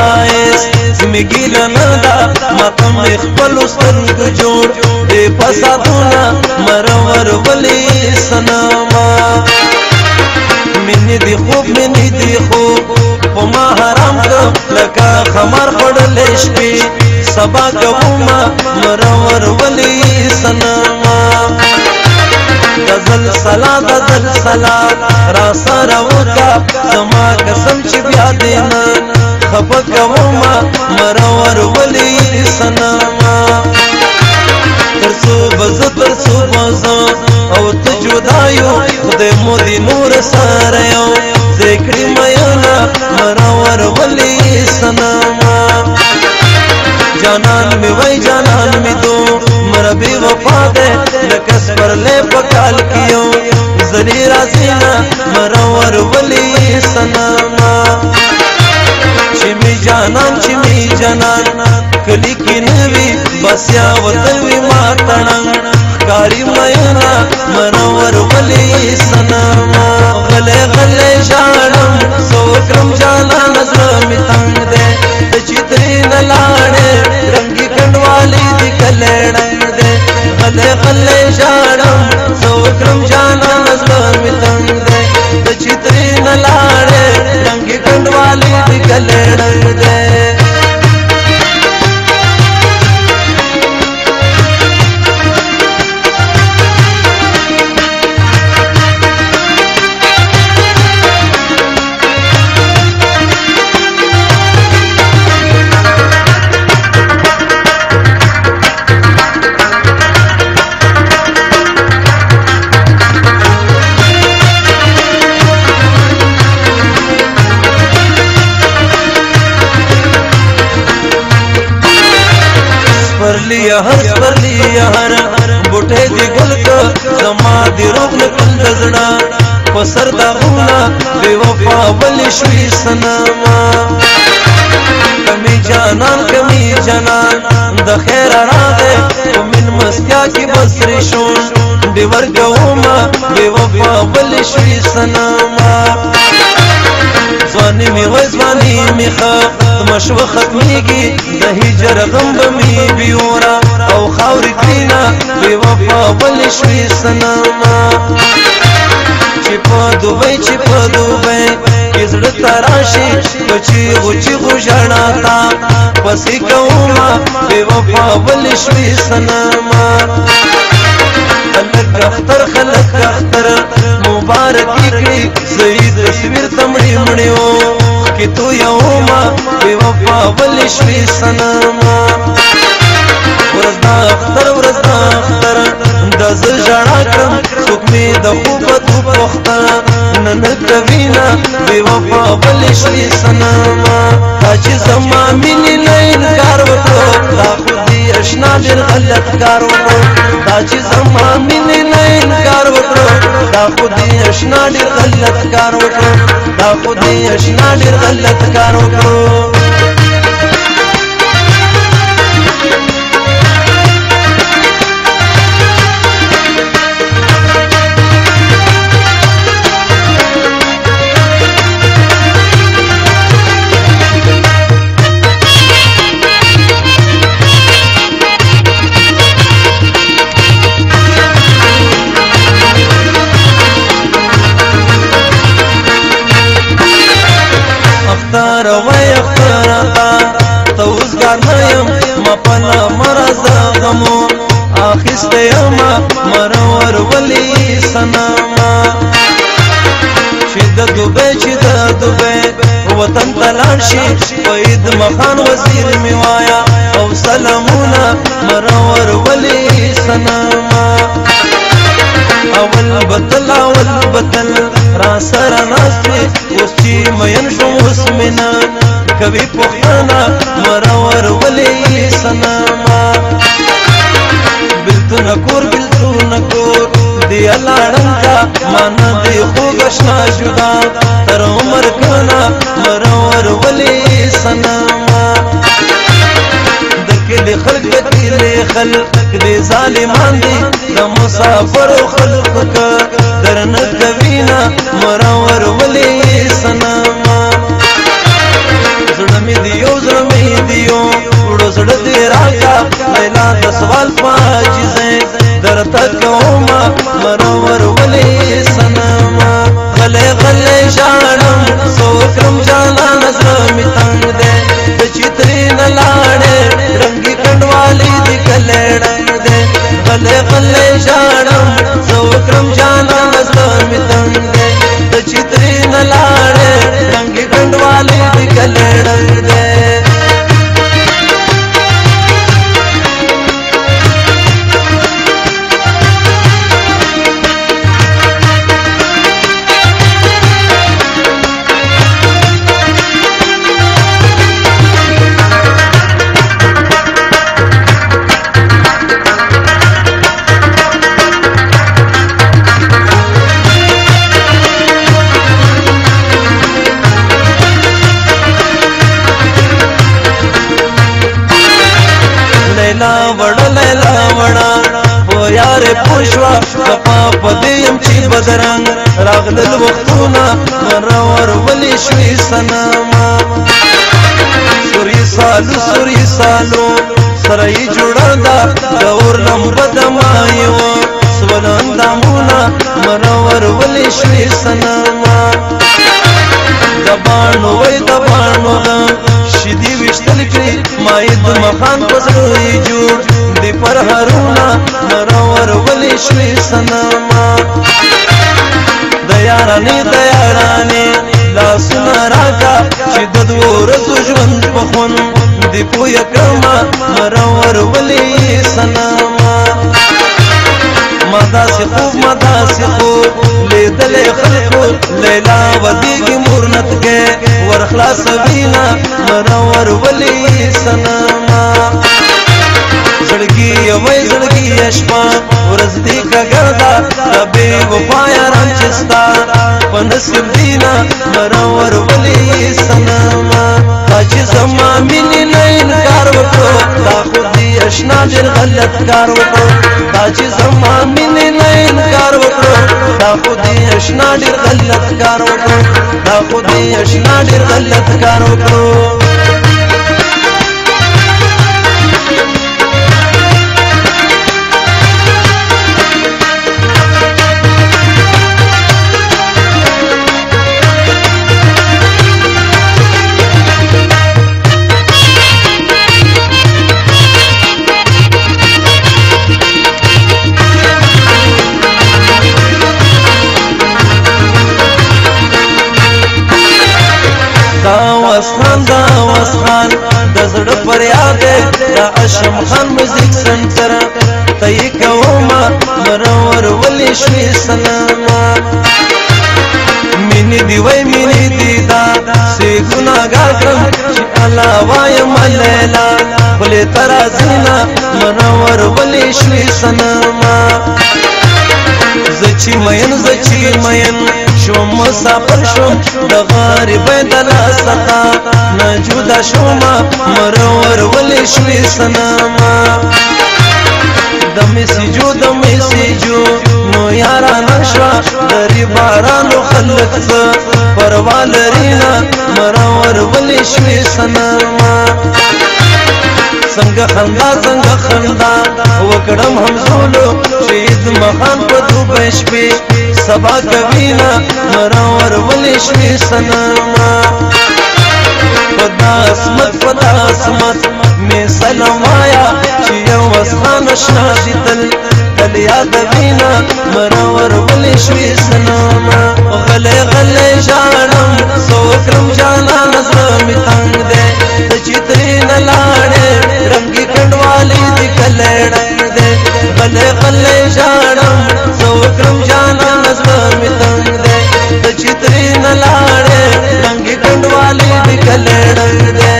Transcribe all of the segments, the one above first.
خایس میگیل ندا ماتم اخبل سترگ جوڑ دی پسادونا مرور ولی سنما منی دی خوب منی دی خوب پما حرام که لکا خمار پڑلش پی سبا کبوما مرور ولی سنما دزل سلا را سارا وکا زما قسم چی بیا دینا خفت کبوما مرور ولی سنما ترسو بز او تجودایو خدای مودی نور ساریو ذکری میانا مرور ولی سنما جانان می وی جانان می دو مربی وفا دے لکس پر لے پکال کیو زلی رازینا مرور ولی سنما چمی جانان کلی کی نوی بسیا وطوی ماتنن کاری مینا مرور ولی سنما غلے غلے جانم سوکرم جانان زرمی تنگ دے چیتری نلانے رنگی کنڈوالی دی کلیڑنگ دے غلے غلے جانم سوکرم جانان زرمی تنگ دے چیتری نلانے رنگی کنڈوالی دی کلیڑنگ دے سپرلی هر بوټه دی ګل ک زما دی روغ کل دزړه پسر دا غونا بے وفا ولی شوی سنما کمی جانان د خیر را دے من مسکیا کی بسری شون دی ورګوما بے وفا ولی شوی سنما زوانی می وای زوانی می خ مشو ختمیږي د هجر غم بمی بیورا او خاور کینا بی وفا ولی شوی سنما چې په دوبۍ کزړه تراشي بچي غوچي غژانا تا پسې کوما بی وفا ولی شوی سنما خلق اختر مبارکی کړي سید تصویر تمړي مړیو کی تو یوما بی وفا ولی شوی سنما ورځنا اختر دز ژړا کړم څوک می د خوب تو پختا نن کوینا بی وفا ولی شوی سنما چې زما مینې نه انکار وکړو دا خو دې اشنا ډېر غلط کار وکړو دا چې زما مینې نه انکار وکړو دا خو دې اشنا ډېر غلط کار وکړو دا خو دې اشنا ډېر غلط کار وکړو توزگار نیم ما پنا مرزا غمو آخسته یما مرور ولی سنما چی دا دوبے وطن تلان شی وید مخان وزیر میوایا او سلامونا مرور ولی سنما اول بطل را سر ناسوی وسچی مین شو اسمنا کبھی پختانا مرور ولی سنما بلتو نکور دی اللہڑنکا مانا دی خوگشنا جدا تر عمر کنا مرور ولی سنما دکلی خلق دی ظالمان دی دا مسافر خلق کا درنک وینا مرور ولی سنما زړه مې دی یو د سوال پاجزه درته کوما مرور ولي سنما غلې غلې ژاړم سوکرم جانا نظر می تنگ دے د چتري نه لاړې رنگي کندوالي دي کلهړنګ دے غلې غلې ژاړم سوکرم جانا نظر می تنگ دے د چتري نه لاړې رنگي کندوالي دي کلهړنګ دے پوشوا کپا پدیم چی بدرنگ راغلل وختونا مرور ولی شوی سنما سوری سالو سرائی جوڑا دا دور لمبد مایو سولان دامونا مرور ولی شوی سنما دبانو وی دبانو شدی وشتل کری ماید مخان پزروی جوڑ دی پر هرونا مرور ولی شوی سنما دیارانی لاسونا راکا چی ددو رسو جوند پخون دی پوی کرما مرور ولی سنما مادا سی خوب لیدل خلقو لیلا ودیگی مورنت کے ورخلاص بینا مرور ولی سنما زړګي وای زړګي اشپا ورزدي کا ګردا ربي وفایا ران چستا پنسب دینا مرور ولی سنما تاج زما مين نه انکار وکړو دا خو دې اشنا ډېر غلط کار وکړو تاج زما مين نه انکار وکړو دا خو دې اشنا ډېر غلط کار وکړو دا خو دې اشنا ډېر غلط کار وکړو داوس خان د زړه فریاد دا اشم خان میوزیک سنټر تای کوما مرور ولی شوی سنما مینی دی وای مینی دی دا سی ګناګار کړم چې الله وای ملیلا بلې ترازینا مرور ولی شوی سنما زچی مین شوم مسافر شوم د غریب دلا ستا نجودا شوم مرور ولی شوی سنما د میسیجو نو یارا نشوا دری بارانو خلق پروالرینا مرور ولی شوی سنما څنګه خندا وکړم هم زولو شهید مخان په دوبه شپې سبا کوینا مرور ولی شوی سنما پدا اسمت می سلام آیا چې یو وسخان شنا دتل تل یاد وینا مرور ولی شوی سنما غلې غلې ژاړم سوکرم جانا نظر می تنگ دے د چتري نه لاړې رنگي کندوالي دي کلهړنګ دے غلې غلې ژاړم سوکرم جانا نظر می تنگ دے د چتري نه لاړې رنگي کندوالي دي کلهړنګ دے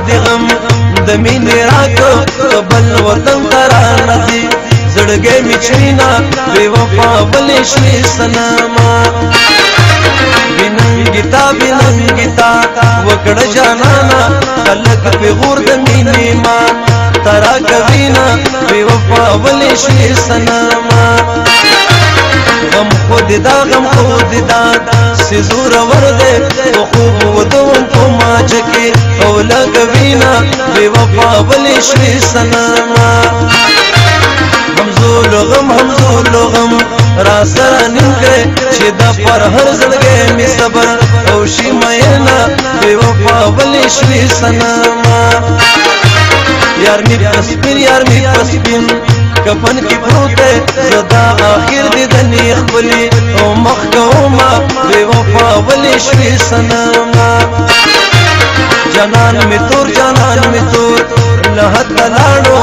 دی غم د مینې راکړه بل وطن ته رانځي زړګی مې چینا بې وفا ولې شوې صنما بننګتا بننګتا وکړه جانانا خلک پیغور د مینې ما ترا کوینا بې وفا ولې شوې صنما غم خود دا غم خود دا سزور ورده تو خوب ودون تو ماجکی اولا کوینا بے وفا ولی شوی سناما همزول غم را سرا نمکے چی دا پر هر زلگے می صبر اوشی مینا بے وفا ولی شوی سناما یار می پسپین کفن کی پروتے زدا آخر دی دنی اخبلی او مخکوما بے وفا ولی شوی سناما جانان می تور لحد تلاڑو